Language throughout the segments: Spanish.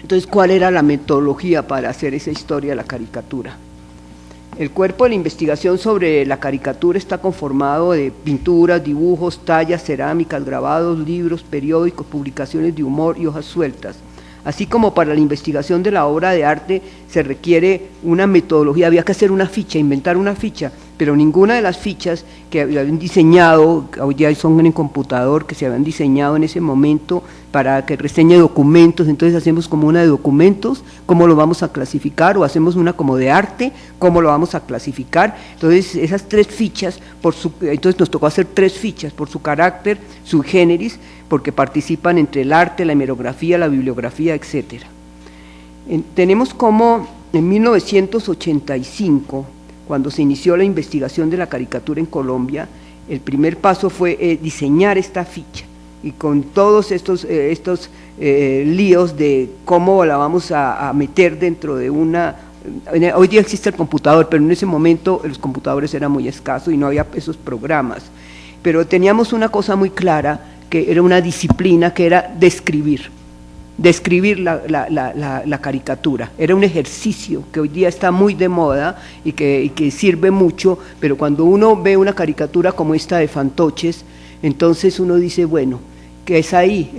Entonces, ¿cuál era la metodología para hacer esa historia de la caricatura? El cuerpo de la investigación sobre la caricatura está conformado de pinturas, dibujos, tallas, cerámicas, grabados, libros, periódicos, publicaciones de humor y hojas sueltas. Así como para la investigación de la obra de arte se requiere una metodología, había que hacer una ficha, inventar una ficha, pero ninguna de las fichas que habían diseñado, hoy ya son en computador, que se habían diseñado en ese momento para que reseñe documentos, entonces hacemos como una de documentos, cómo lo vamos a clasificar, o hacemos una como de arte, cómo lo vamos a clasificar. Entonces esas tres fichas, entonces nos tocó hacer tres fichas por su carácter, sui generis, porque participan entre el arte, la hemerografía, la bibliografía, etc. Tenemos como en 1985, cuando se inició la investigación de la caricatura en Colombia, el primer paso fue diseñar esta ficha, y con todos estos líos de cómo la vamos a meter dentro de una... Hoy día existe el computador, pero en ese momento los computadores eran muy escasos y no había esos programas, pero teníamos una cosa muy clara, que era una disciplina, que era describir la caricatura. Era un ejercicio que hoy día está muy de moda y que sirve mucho, pero cuando uno ve una caricatura como esta de Fantoches, entonces uno dice, bueno, ¿qué es ahí?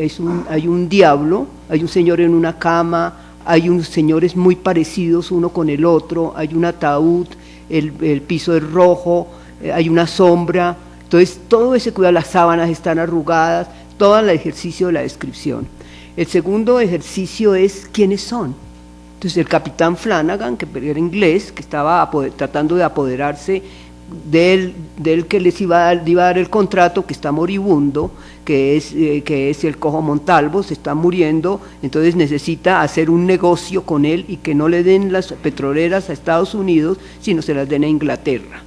Hay un diablo, hay un señor en una cama, hay unos señores muy parecidos uno con el otro, hay un ataúd, el piso es rojo, hay una sombra. Entonces, todo ese cuidado, las sábanas están arrugadas, todo el ejercicio de la descripción. El segundo ejercicio es quiénes son. Entonces, el capitán Flanagan, que era inglés, que estaba tratando de apoderarse del que les iba a dar el contrato, que está moribundo, que es el cojo Montalvo, se está muriendo, entonces necesita hacer un negocio con él y que no le den las petroleras a Estados Unidos, sino se las den a Inglaterra.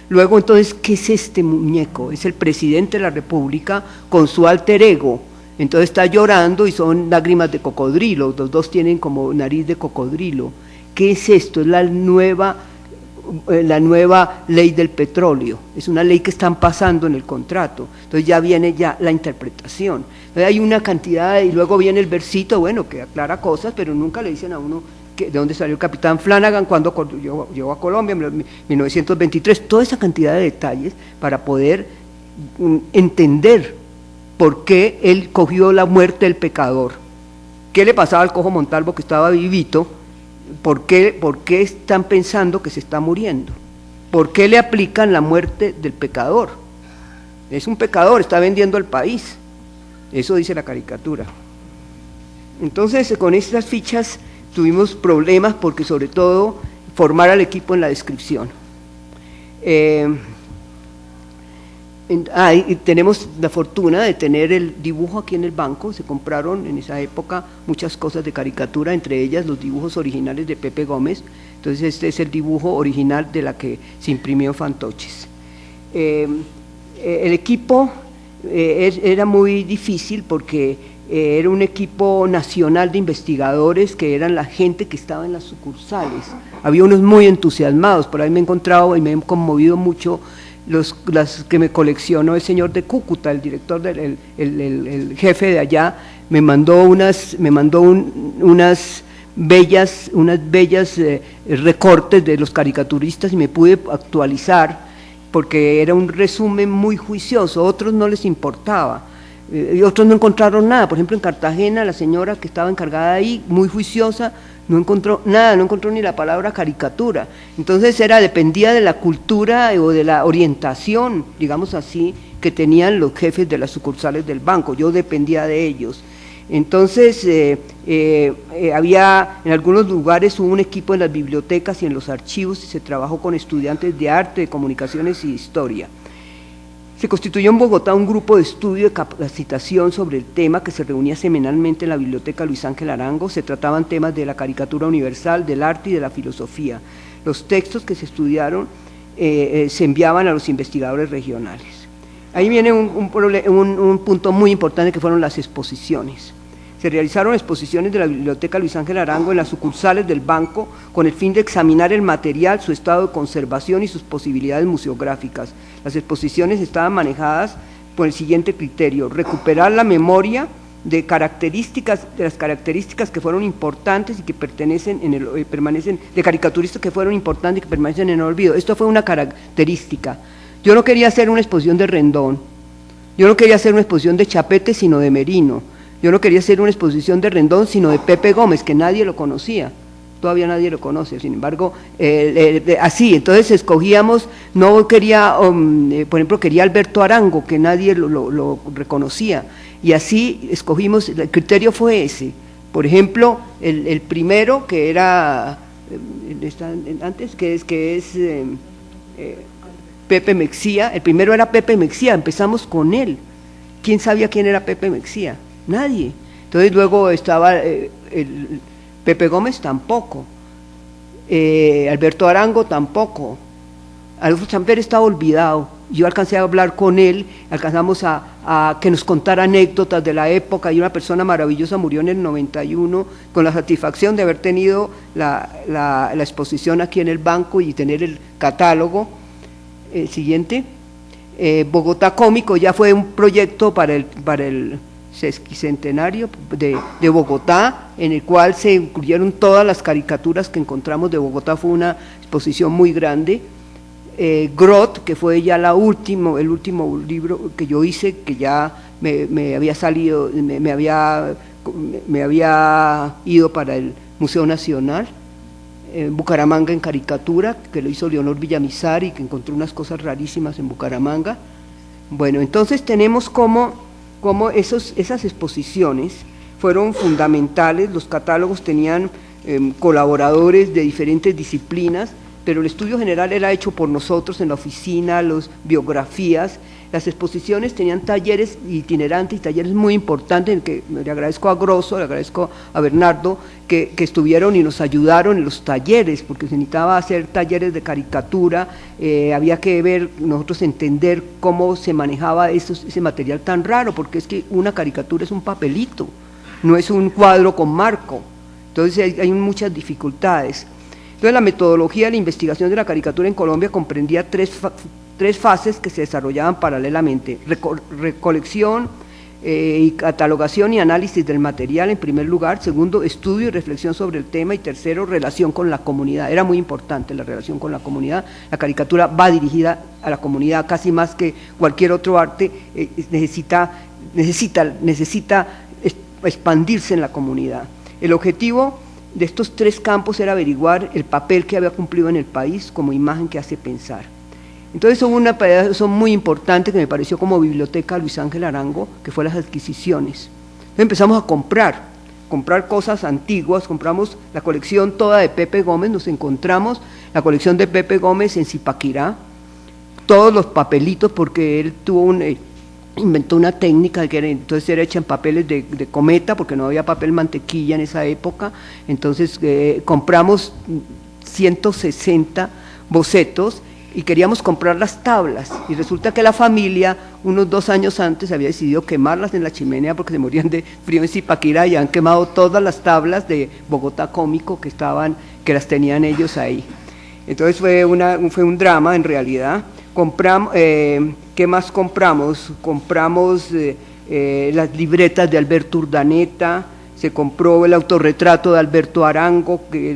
Luego, entonces, ¿qué es este muñeco? Es el presidente de la República con su alter ego. Entonces está llorando y son lágrimas de cocodrilo, los dos tienen como nariz de cocodrilo. ¿Qué es esto? Es la nueva ley del petróleo, es una ley que están pasando en el contrato. Entonces ya viene la interpretación. Entonces hay una cantidad, y luego viene el versito, bueno, que aclara cosas, pero nunca le dicen a uno de dónde salió el capitán Flanagan, cuando llegó a Colombia en 1923, toda esa cantidad de detalles para poder entender por qué él cogió la muerte del pecador, qué le pasaba al cojo Montalvo que estaba vivito, por qué están pensando que se está muriendo, por qué le aplican la muerte del pecador. Es un pecador, está vendiendo el país, eso dice la caricatura. Entonces, con estas fichas tuvimos problemas porque, sobre todo, formar al equipo en la descripción. Y tenemos la fortuna de tener el dibujo aquí en el banco. Se compraron en esa época muchas cosas de caricatura, entre ellas los dibujos originales de Pepe Gómez. Entonces este es el dibujo original de la que se imprimió Fantoches. El equipo era muy difícil porque era un equipo nacional de investigadores que eran la gente que estaba en las sucursales. Había unos muy entusiasmados, por ahí me he encontrado y me he conmovido mucho las que me coleccionó el señor de Cúcuta, el director, el jefe de allá, me mandó unas bellas recortes de los caricaturistas y me pude actualizar porque era un resumen muy juicioso. Otros no les importaba. Y otros no encontraron nada. Por ejemplo, en Cartagena, la señora que estaba encargada ahí, muy juiciosa, no encontró nada, no encontró ni la palabra caricatura. Entonces dependía de la cultura o de la orientación, digamos así, que tenían los jefes de las sucursales del banco. Yo dependía de ellos. Entonces había, en algunos lugares hubo un equipo en las bibliotecas y en los archivos y se trabajó con estudiantes de arte, de comunicaciones y de historia. Se constituyó en Bogotá un grupo de estudio de capacitación sobre el tema que se reunía semanalmente en la biblioteca Luis Ángel Arango. Se trataban temas de la caricatura universal, del arte y de la filosofía. Los textos que se estudiaron se enviaban a los investigadores regionales. Ahí viene un punto muy importante que fueron las exposiciones. Se realizaron exposiciones de la biblioteca Luis Ángel Arango en las sucursales del banco con el fin de examinar el material, su estado de conservación y sus posibilidades museográficas. Las exposiciones estaban manejadas por el siguiente criterio: recuperar la memoria de las características que fueron importantes y que pertenecen permanecen, de caricaturistas que fueron importantes y que permanecen en el olvido. Esto fue una característica. Yo no quería hacer una exposición de Rendón, yo no quería hacer una exposición de Chapete, sino de Merino. Yo no quería hacer una exposición de Rendón, sino de Pepe Gómez, que nadie lo conocía. Todavía nadie lo conoce, sin embargo, así, entonces escogíamos, no quería, por ejemplo, quería Alberto Arango, que nadie lo reconocía, y así escogimos, el criterio fue ese. Por ejemplo, el primero, que era, antes, que es Pepe Mexía, el primero era Pepe Mexía, empezamos con él. ¿Quién sabía quién era Pepe Mexía? Nadie. Entonces luego estaba Pepe Gómez tampoco, Alberto Arango tampoco, Adolfo Samper estaba olvidado. Yo alcancé a hablar con él, alcanzamos a que nos contara anécdotas de la época, y una persona maravillosa murió en el 91 con la satisfacción de haber tenido la exposición aquí en el banco y tener el catálogo. Siguiente. Bogotá Cómico ya fue un proyecto para el sesquicentenario de Bogotá, en el cual se incluyeron todas las caricaturas que encontramos de Bogotá. Fue una exposición muy grande. Grot, que fue ya el último libro que yo hice, que ya me había salido, me había ido para el Museo Nacional. Bucaramanga en caricatura, que lo hizo Leonor Villamizar y que encontró unas cosas rarísimas en Bucaramanga. Bueno, entonces tenemos como esas exposiciones fueron fundamentales. Los catálogos tenían colaboradores de diferentes disciplinas, pero el estudio general era hecho por nosotros en la oficina, las biografías. Las exposiciones tenían talleres itinerantes y talleres muy importantes, en que le agradezco a Grosso, le agradezco a Bernardo, que estuvieron y nos ayudaron en los talleres, porque se necesitaba hacer talleres de caricatura, había que ver, nosotros entender cómo se manejaba ese material tan raro, porque es que una caricatura es un papelito, no es un cuadro con marco, entonces hay muchas dificultades. Entonces la metodología de la investigación de la caricatura en Colombia comprendía tres fases que se desarrollaban paralelamente: recolección y catalogación y análisis del material en primer lugar, segundo, estudio y reflexión sobre el tema, y tercero, relación con la comunidad. Era muy importante la relación con la comunidad. La caricatura va dirigida a la comunidad casi más que cualquier otro arte, necesita expandirse en la comunidad. El objetivo de estos tres campos era averiguar el papel que había cumplido en el país como imagen que hace pensar. Entonces son muy importantes, que me pareció como biblioteca Luis Ángel Arango, que fue las adquisiciones. Entonces empezamos a comprar cosas antiguas, compramos la colección toda de Pepe Gómez, nos encontramos la colección de Pepe Gómez en Zipaquirá, todos los papelitos, porque él inventó una técnica que entonces era hecha en papeles de cometa, porque no había papel mantequilla en esa época. Entonces compramos 160 bocetos y queríamos comprar las tablas, y resulta que la familia unos 2 años antes había decidido quemarlas en la chimenea porque se morían de frío en Zipaquirá, y han quemado todas las tablas de Bogotá Cómico que las tenían ellos ahí. Entonces fue un drama en realidad. ¿Qué más compramos? Compramos las libretas de Alberto Urdaneta, se compró el autorretrato de Alberto Arango, que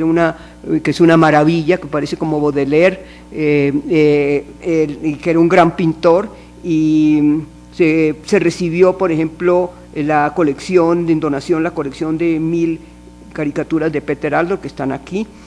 es una maravilla, que parece como Baudelaire, que era un gran pintor, y se recibió, por ejemplo, la colección de 1000 caricaturas de Peter Aldor, que están aquí.